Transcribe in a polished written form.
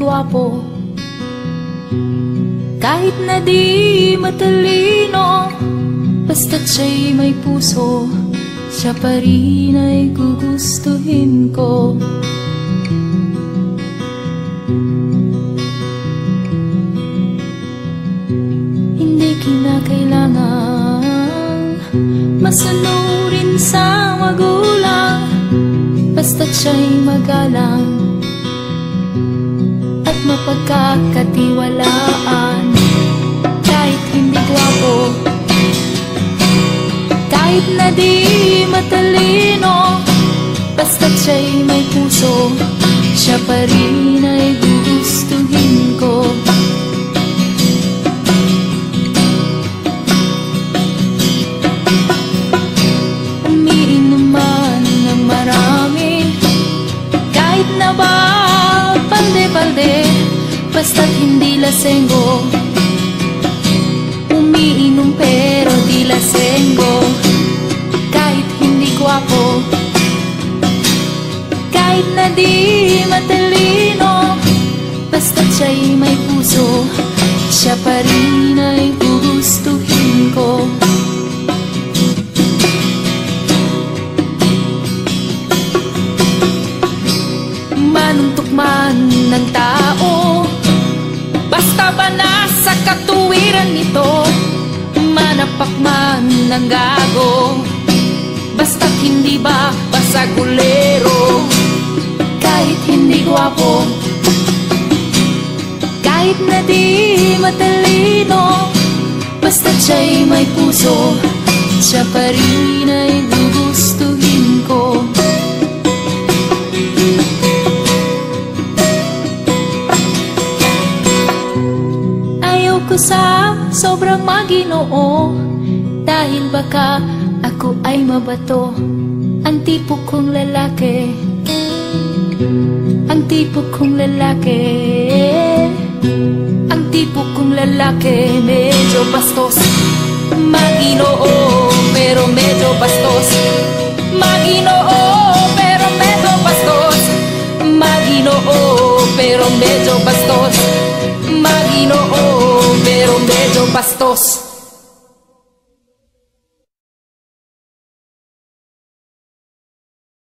gwapo, kahit na di matalino, basta't siya'y may puso, siya pa rin ay gugustuhin ko. Hindi kinakailangang masunurin sa magulang, basta't siya'y magalang at mapagkakatiwalaan. Kahit hindi gwapo, kahit na di matalino, basta't siya'y may puso, siya pa rin ay gugustuhin ko. Umiinom man ng marami, kahit na ba balde-balde, basta't hindi lasenggo. Umiinom pero di lasenggo. Kahit hindi gwapo, kahit na di matalino, basta't siya'y may puso, siya pa rin ay gugustuhin ko. Manuntok man ng tao, basta ba nasa katuwiran nito, manapak man ng gago, basta't hindi ba basagulero. Kahit hindi gwapo, kahit na di matalino, basta't siya'y may puso, siya pa rin ay gugustuhin ko. Ayoko sa sobrang maginoo, dahil baka ako ay mabato. Ang tipo kong lalaki, ang tipo kong lalaki, ang tipo kong lalaki, medyo bastos. Maginoo pero medyo bastos. Maginoo pero medyo bastos. Maginoo pero medyo bastos. Maginoo pero medyo bastos.